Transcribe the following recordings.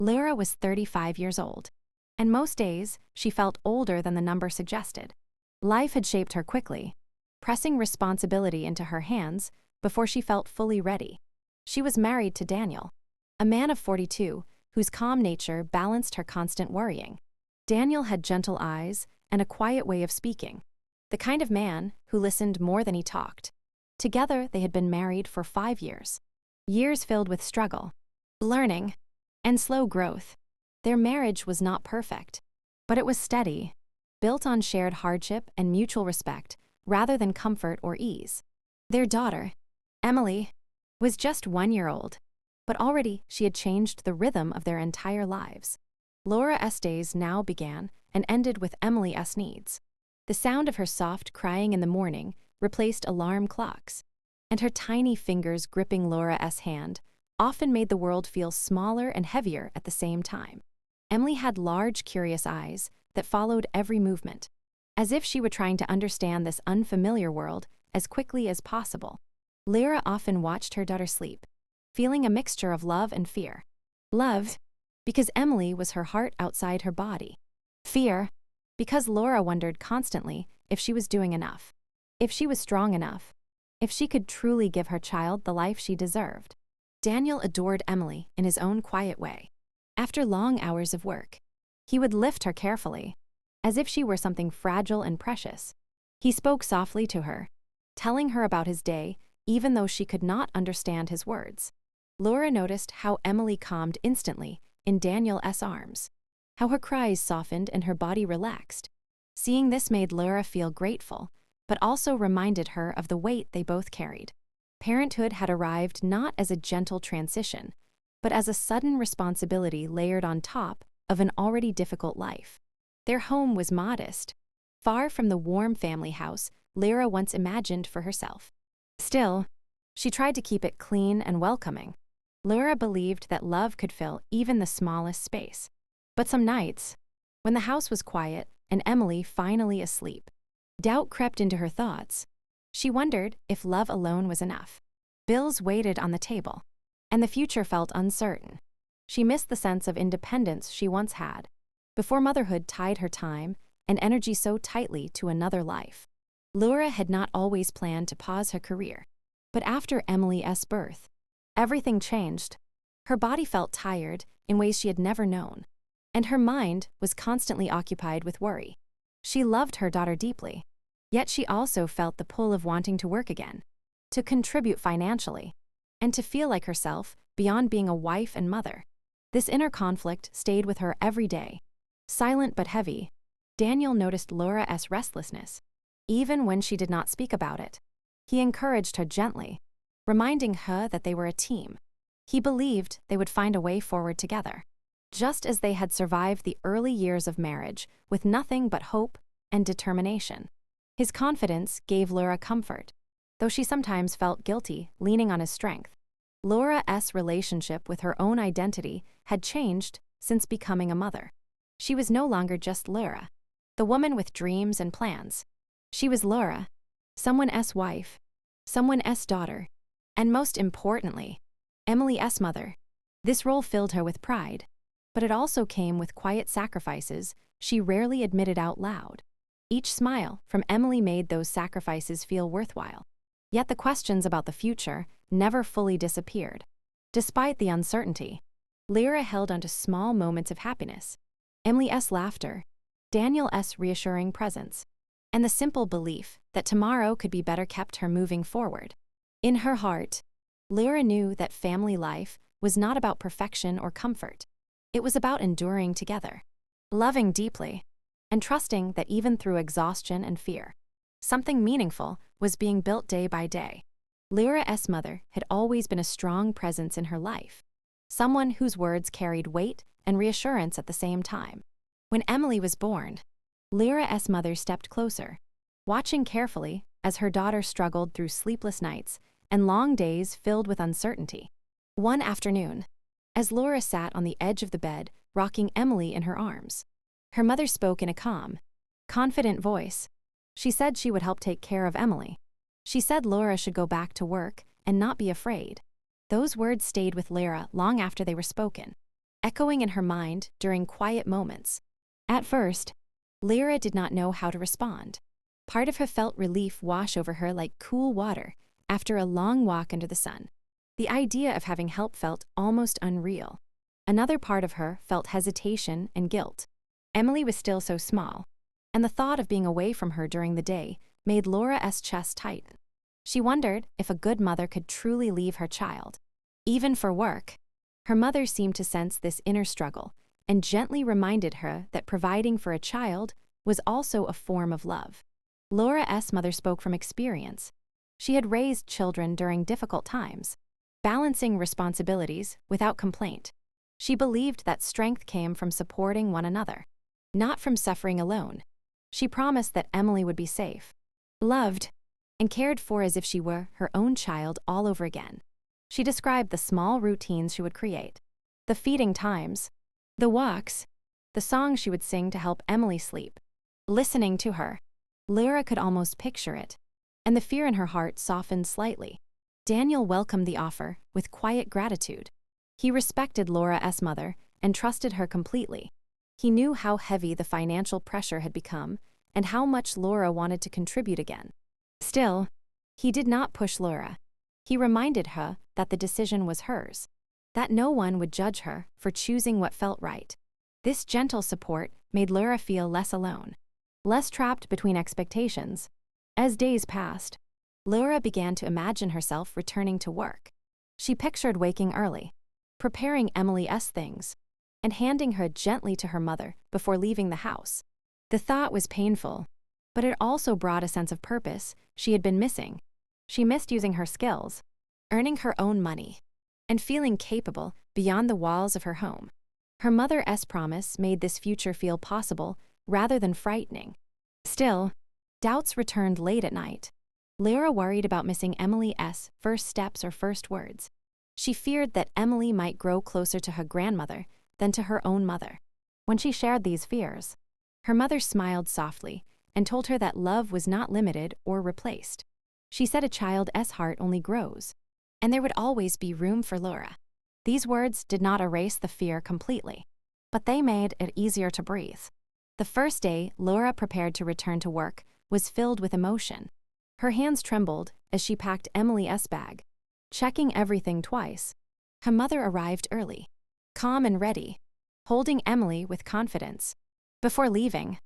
Lyra was 35 years old, and most days she felt older than the number suggested. Life had shaped her quickly, pressing responsibility into her hands before she felt fully ready. She was married to Daniel, a man of 42, whose calm nature balanced her constant worrying. Daniel had gentle eyes and a quiet way of speaking, the kind of man who listened more than he talked. Together, they had been married for 5 years. Years filled with struggle, learning, and slow growth. Their marriage was not perfect, but it was steady, built on shared hardship and mutual respect rather than comfort or ease. Their daughter, Emily, was just 1 year old, but already she had changed the rhythm of their entire lives. Laura's days now began and ended with Emily's needs. The sound of her soft crying in the morning replaced alarm clocks, and her tiny fingers gripping Laura's hand often made the world feel smaller and heavier at the same time. Emily had large, curious eyes that followed every movement, as if she were trying to understand this unfamiliar world as quickly as possible. Lyra often watched her daughter sleep, feeling a mixture of love and fear. Love, because Emily was her heart outside her body. Fear, because Laura wondered constantly if she was doing enough, if she was strong enough, if she could truly give her child the life she deserved. Daniel adored Emily in his own quiet way. After long hours of work, he would lift her carefully, as if she were something fragile and precious. He spoke softly to her, telling her about his day even though she could not understand his words. Laura noticed how Emily calmed instantly in Daniel's arms, how her cries softened and her body relaxed. Seeing this made Laura feel grateful, but also reminded her of the weight they both carried. Parenthood had arrived not as a gentle transition, but as a sudden responsibility layered on top of an already difficult life. Their home was modest, far from the warm family house Lyra once imagined for herself. Still, she tried to keep it clean and welcoming. Lyra believed that love could fill even the smallest space. But some nights, when the house was quiet and Emily finally asleep, doubt crept into her thoughts. She wondered if love alone was enough. Bills waited on the table, and the future felt uncertain. She missed the sense of independence she once had, before motherhood tied her time and energy so tightly to another life. Laura had not always planned to pause her career, but after Emily's birth, everything changed. Her body felt tired in ways she had never known, and her mind was constantly occupied with worry. She loved her daughter deeply, yet she also felt the pull of wanting to work again, to contribute financially, and to feel like herself beyond being a wife and mother. This inner conflict stayed with her every day. Silent but heavy, Daniel noticed Laura's restlessness, even when she did not speak about it. He encouraged her gently, reminding her that they were a team. He believed they would find a way forward together, just as they had survived the early years of marriage with nothing but hope and determination. His confidence gave Laura comfort, though she sometimes felt guilty leaning on his strength. Laura's relationship with her own identity had changed since becoming a mother. She was no longer just Laura, the woman with dreams and plans. She was Laura, someone's wife, someone's daughter, and most importantly, Emily's mother. This role filled her with pride, but it also came with quiet sacrifices she rarely admitted out loud. Each smile from Emily made those sacrifices feel worthwhile. Yet the questions about the future never fully disappeared. Despite the uncertainty, Lyra held onto small moments of happiness. Emily's laughter, Daniel's reassuring presence, and the simple belief that tomorrow could be better kept her moving forward. In her heart, Lyra knew that family life was not about perfection or comfort. It was about enduring together, loving deeply, and trusting that even through exhaustion and fear, something meaningful was being built day by day. Lyra's mother had always been a strong presence in her life, someone whose words carried weight and reassurance at the same time. When Emily was born, Lyra's mother stepped closer, watching carefully as her daughter struggled through sleepless nights and long days filled with uncertainty. One afternoon, as Laura sat on the edge of the bed, rocking Emily in her arms, her mother spoke in a calm, confident voice. She said she would help take care of Emily. She said Laura should go back to work and not be afraid. Those words stayed with Lyra long after they were spoken. echoing in her mind during quiet moments. At first, Lyra did not know how to respond. Part of her felt relief wash over her like cool water after a long walk under the sun. The idea of having help felt almost unreal. Another part of her felt hesitation and guilt. Emily was still so small, and the thought of being away from her during the day made Laura's chest tighten. She wondered if a good mother could truly leave her child. Even for work, her mother seemed to sense this inner struggle and gently reminded her that providing for a child was also a form of love. Laura's mother spoke from experience. She had raised children during difficult times, balancing responsibilities without complaint. She believed that strength came from supporting one another, not from suffering alone. She promised that Emily would be safe, loved, and cared for as if she were her own child all over again. She described the small routines she would create, the feeding times, the walks, the songs she would sing to help Emily sleep. Listening to her, Lyra could almost picture it, and the fear in her heart softened slightly. Daniel welcomed the offer with quiet gratitude. He respected Laura's mother and trusted her completely. He knew how heavy the financial pressure had become and how much Laura wanted to contribute again. Still, he did not push Laura. He reminded her that the decision was hers, that no one would judge her for choosing what felt right. This gentle support made Laura feel less alone, less trapped between expectations. As days passed, Laura began to imagine herself returning to work. She pictured waking early, preparing Emily's things, and handing her gently to her mother before leaving the house. The thought was painful, but it also brought a sense of purpose she had been missing. She missed using her skills, earning her own money, and feeling capable beyond the walls of her home. Her mother's promise made this future feel possible rather than frightening. Still, doubts returned late at night. Lyra worried about missing Emily's first steps or first words. She feared that Emily might grow closer to her grandmother than to her own mother. When she shared these fears, her mother smiled softly and told her that love was not limited or replaced. She said a child's heart only grows, and there would always be room for Laura. These words did not erase the fear completely, but they made it easier to breathe. The first day Laura prepared to return to work was filled with emotion. Her hands trembled as she packed Emily's bag, checking everything twice. Her mother arrived early, calm and ready, holding Emily with confidence. Before leaving,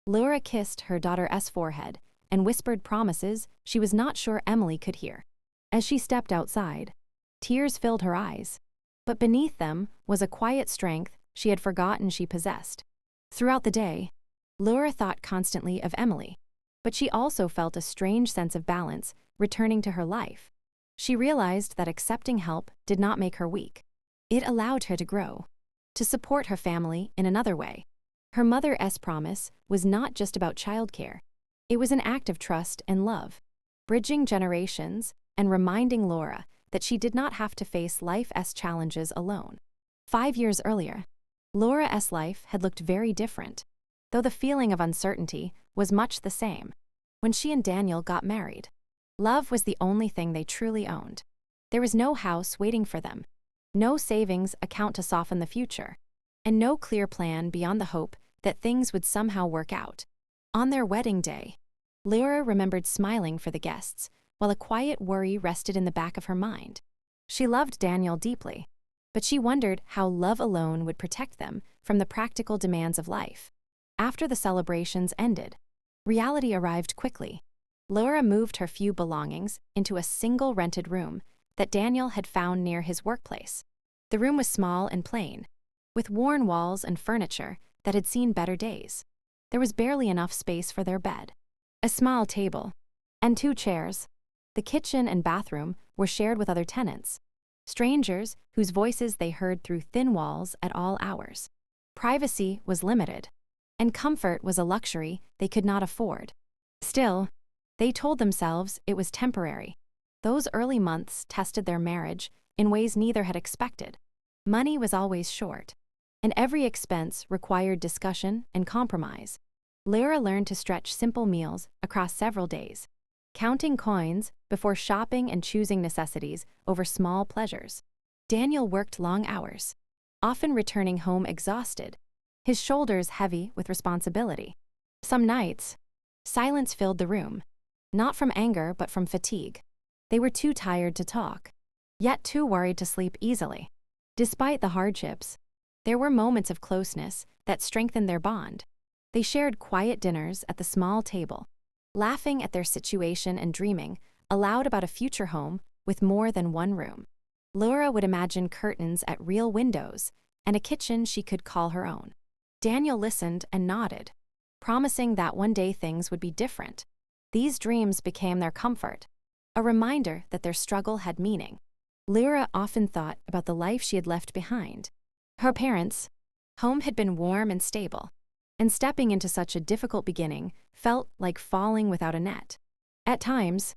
Laura kissed her daughter's forehead and whispered promises she was not sure Emily could hear. As she stepped outside, tears filled her eyes, but beneath them was a quiet strength she had forgotten she possessed. Throughout the day, Laura thought constantly of Emily, but she also felt a strange sense of balance returning to her life. She realized that accepting help did not make her weak. It allowed her to grow, to support her family in another way. Her mother's promise was not just about childcare. It was an act of trust and love, bridging generations and reminding Laura that she did not have to face life's challenges alone. 5 years earlier, Laura's life had looked very different, though the feeling of uncertainty was much the same. When she and Daniel got married, love was the only thing they truly owned. There was no house waiting for them, no savings account to soften the future, and no clear plan beyond the hope that things would somehow work out. On their wedding day, Lyra remembered smiling for the guests, while a quiet worry rested in the back of her mind. She loved Daniel deeply, but she wondered how love alone would protect them from the practical demands of life. After the celebrations ended, reality arrived quickly. Laura moved her few belongings into a single rented room that Daniel had found near his workplace. The room was small and plain, with worn walls and furniture that had seen better days. There was barely enough space for their bed, a small table, and 2 chairs. The kitchen and bathroom were shared with other tenants, strangers whose voices they heard through thin walls at all hours. Privacy was limited, and comfort was a luxury they could not afford. Still, they told themselves it was temporary. Those early months tested their marriage in ways neither had expected. Money was always short, and every expense required discussion and compromise. Lyra learned to stretch simple meals across several days, counting coins before shopping and choosing necessities over small pleasures. Daniel worked long hours, often returning home exhausted, his shoulders heavy with responsibility. Some nights, silence filled the room, not from anger but from fatigue. They were too tired to talk, yet too worried to sleep easily. Despite the hardships, there were moments of closeness that strengthened their bond. They shared quiet dinners at the small table, laughing at their situation and dreaming aloud about a future home with more than one room. Laura would imagine curtains at real windows and a kitchen she could call her own. Daniel listened and nodded, promising that one day things would be different. These dreams became their comfort, a reminder that their struggle had meaning. Laura often thought about the life she had left behind. Her parents' home had been warm and stable, and stepping into such a difficult beginning felt like falling without a net. At times,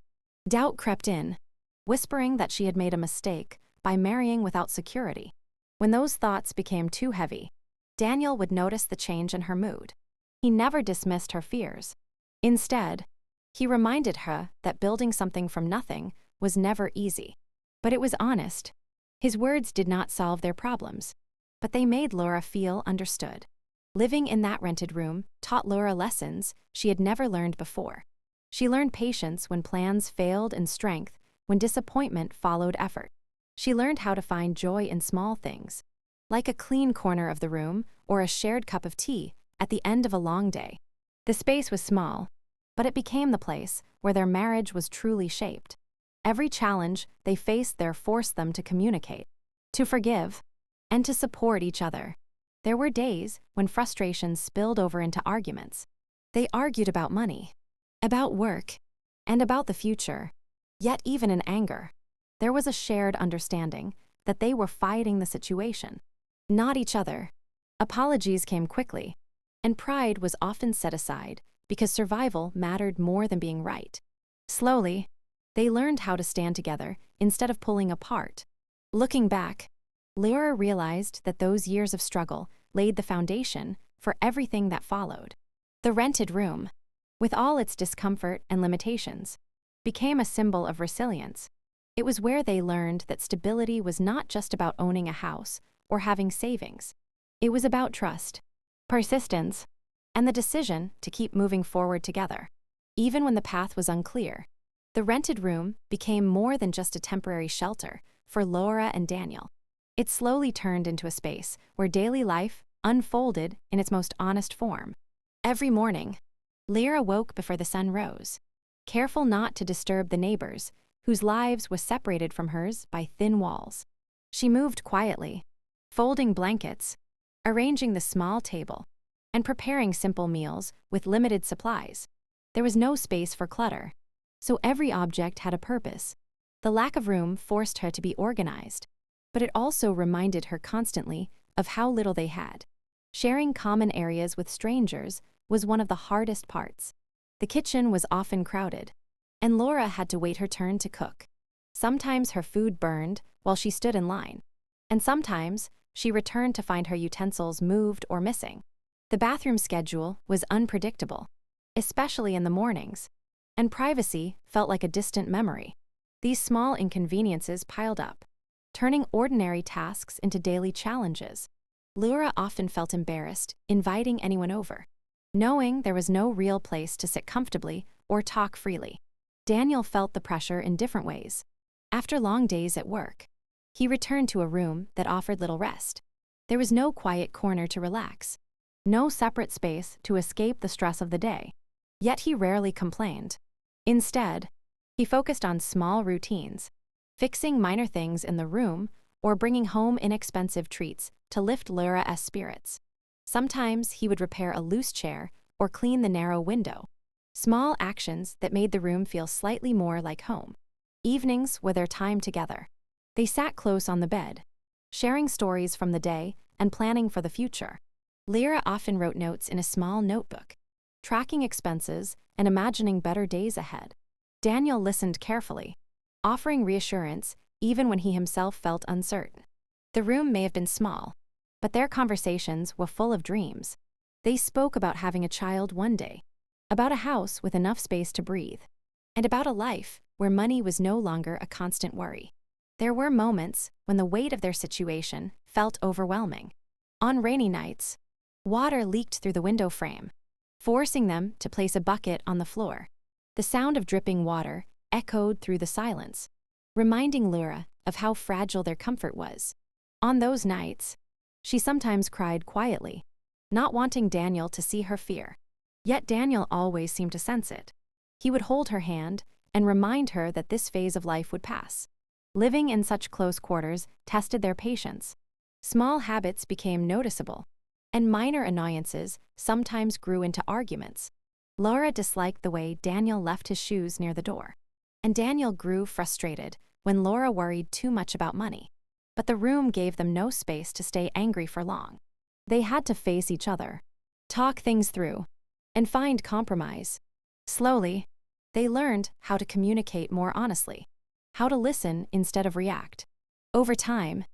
doubt crept in, whispering that she had made a mistake by marrying without security. When those thoughts became too heavy, Daniel would notice the change in her mood. He never dismissed her fears. Instead, he reminded her that building something from nothing was never easy. But it was honest. His words did not solve their problems, but they made Laura feel understood. Living in that rented room taught Laura lessons she had never learned before. She learned patience when plans failed and strength when disappointment followed effort. She learned how to find joy in small things, like a clean corner of the room or a shared cup of tea at the end of a long day. The space was small, but it became the place where their marriage was truly shaped. Every challenge they faced there forced them to communicate, to forgive, and to support each other. There were days when frustrations spilled over into arguments. They argued about money, about work, and about the future. Yet even in anger, there was a shared understanding that they were fighting the situation, not each other. Apologies came quickly, and pride was often set aside because survival mattered more than being right. Slowly, they learned how to stand together instead of pulling apart. Looking back, Laura realized that those years of struggle laid the foundation for everything that followed. The rented room, with all its discomfort and limitations, became a symbol of resilience. It was where they learned that stability was not just about owning a house or having savings. It was about trust, persistence, and the decision to keep moving forward together. Even when the path was unclear, the rented room became more than just a temporary shelter for Laura and Daniel. It slowly turned into a space where daily life unfolded in its most honest form. Every morning, Lyra woke before the sun rose, careful not to disturb the neighbors, whose lives were separated from hers by thin walls. She moved quietly, folding blankets, arranging the small table, and preparing simple meals with limited supplies. There was no space for clutter, so every object had a purpose. The lack of room forced her to be organized, but it also reminded her constantly of how little they had. Sharing common areas with strangers was one of the hardest parts. The kitchen was often crowded, and Laura had to wait her turn to cook. Sometimes her food burned while she stood in line, and sometimes she returned to find her utensils moved or missing. The bathroom schedule was unpredictable, especially in the mornings, and privacy felt like a distant memory. These small inconveniences piled up, turning ordinary tasks into daily challenges. Laura often felt embarrassed inviting anyone over, knowing there was no real place to sit comfortably or talk freely. Daniel felt the pressure in different ways. After long days at work, he returned to a room that offered little rest. There was no quiet corner to relax, no separate space to escape the stress of the day. Yet he rarely complained. Instead, he focused on small routines, fixing minor things in the room or bringing home inexpensive treats to lift Laura's spirits. Sometimes he would repair a loose chair or clean the narrow window, small actions that made the room feel slightly more like home. Evenings were their time together. They sat close on the bed, sharing stories from the day and planning for the future. Lyra often wrote notes in a small notebook, tracking expenses and imagining better days ahead. Daniel listened carefully, offering reassurance even when he himself felt uncertain. The room may have been small, but their conversations were full of dreams. They spoke about having a child one day, about a house with enough space to breathe, and about a life where money was no longer a constant worry. There were moments when the weight of their situation felt overwhelming. On rainy nights, water leaked through the window frame, forcing them to place a bucket on the floor. The sound of dripping water echoed through the silence, reminding Lyra of how fragile their comfort was. On those nights, she sometimes cried quietly, not wanting Daniel to see her fear. Yet Daniel always seemed to sense it. He would hold her hand and remind her that this phase of life would pass. Living in such close quarters tested their patience. Small habits became noticeable, and minor annoyances sometimes grew into arguments. Laura disliked the way Daniel left his shoes near the door, and Daniel grew frustrated when Laura worried too much about money. But the room gave them no space to stay angry for long. They had to face each other, talk things through, and find compromise. Slowly, they learned how to communicate more honestly, how to listen instead of react. Over time,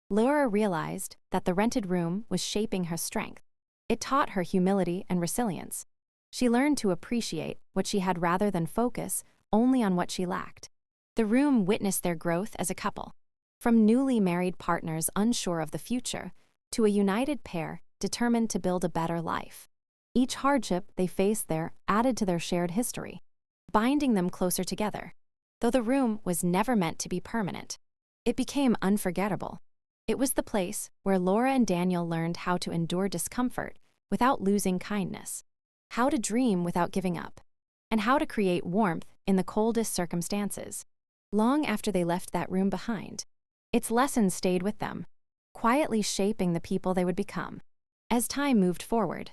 Laura realized that the rented room was shaping her strength. It taught her humility and resilience. She learned to appreciate what she had rather than focus only on what she lacked. The room witnessed their growth as a couple, from newly married partners unsure of the future to a united pair determined to build a better life. Each hardship they faced there added to their shared history, binding them closer together. Though the room was never meant to be permanent, it became unforgettable. It was the place where Laura and Daniel learned how to endure discomfort without losing kindness, how to dream without giving up, and how to create warmth in the coldest circumstances. Long after they left that room behind, its lessons stayed with them, quietly shaping the people they would become. As time moved forward,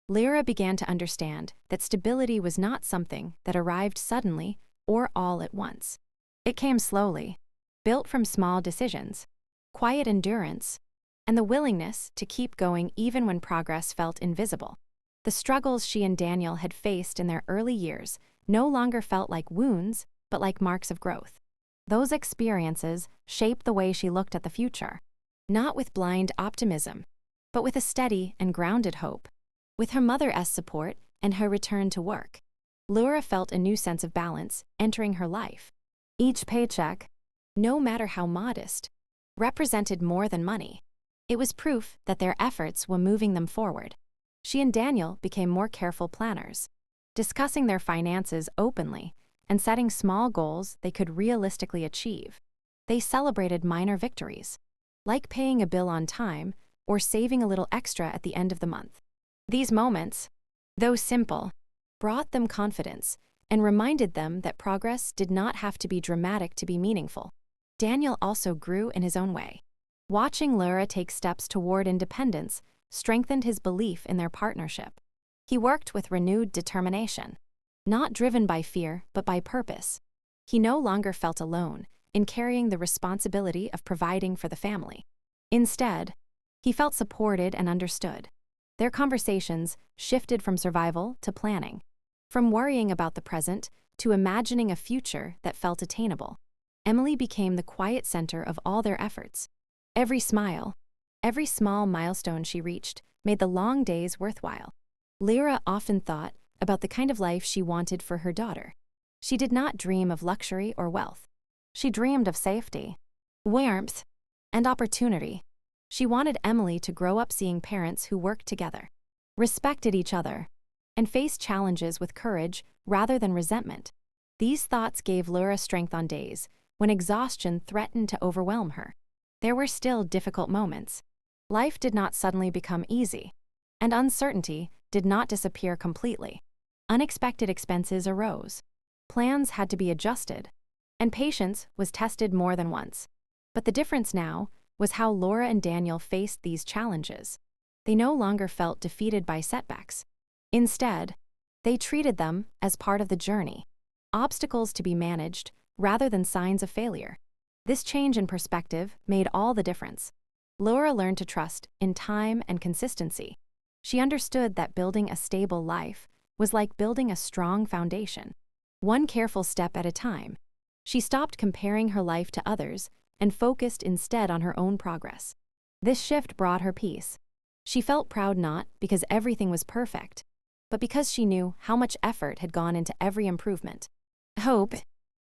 Lyra began to understand that stability was not something that arrived suddenly or all at once. It came slowly, built from small decisions, quiet endurance, and the willingness to keep going even when progress felt invisible. The struggles she and Daniel had faced in their early years no longer felt like wounds, but like marks of growth. Those experiences shaped the way she looked at the future, not with blind optimism, but with a steady and grounded hope. With her mother's support and her return to work, Laura felt a new sense of balance entering her life. Each paycheck, no matter how modest, represented more than money. It was proof that their efforts were moving them forward. She and Daniel became more careful planners, discussing their finances openly and setting small goals they could realistically achieve. They celebrated minor victories, like paying a bill on time or saving a little extra at the end of the month. These moments, though simple, brought them confidence and reminded them that progress did not have to be dramatic to be meaningful. Daniel also grew in his own way. Watching Laura take steps toward independence strengthened his belief in their partnership. He worked with renewed determination, not driven by fear but by purpose. He no longer felt alone in carrying the responsibility of providing for the family. Instead, he felt supported and understood. Their conversations shifted from survival to planning, from worrying about the present to imagining a future that felt attainable. Emily became the quiet center of all their efforts. Every smile, every small milestone she reached made the long days worthwhile. Lyra often thought about the kind of life she wanted for her daughter. She did not dream of luxury or wealth. She dreamed of safety, warmth, and opportunity. She wanted Emily to grow up seeing parents who worked together, respected each other, and faced challenges with courage rather than resentment. These thoughts gave Lyra strength on days when exhaustion threatened to overwhelm her. There were still difficult moments. Life did not suddenly become easy, and uncertainty did not disappear completely. Unexpected expenses arose. Plans had to be adjusted, and patience was tested more than once. But the difference now was how Laura and Daniel faced these challenges. They no longer felt defeated by setbacks. Instead, they treated them as part of the journey, obstacles to be managed rather than signs of failure. This change in perspective made all the difference. Laura learned to trust in time and consistency. She understood that building a stable life was like building a strong foundation, one careful step at a time. She stopped comparing her life to others and focused instead on her own progress. This shift brought her peace. She felt proud not because everything was perfect, but because she knew how much effort had gone into every improvement. Hope,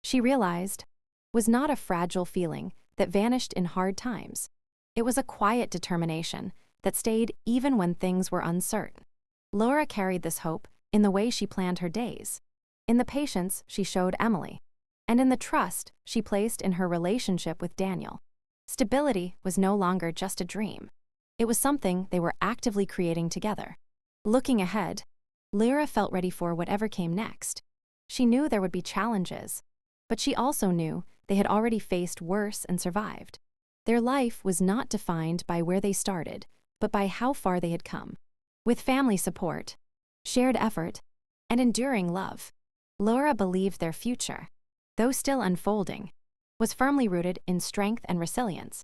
she realized, was not a fragile feeling, that vanished in hard times. It was a quiet determination that stayed even when things were uncertain. Laura carried this hope in the way she planned her days, in the patience she showed Emily, and in the trust she placed in her relationship with Daniel. Stability was no longer just a dream. It was something they were actively creating together. Looking ahead, Lyra felt ready for whatever came next. She knew there would be challenges, but she also knew they had already faced worse and survived. Their life was not defined by where they started, but by how far they had come. With family support, shared effort, and enduring love, Laura believed their future, though still unfolding, was firmly rooted in strength and resilience.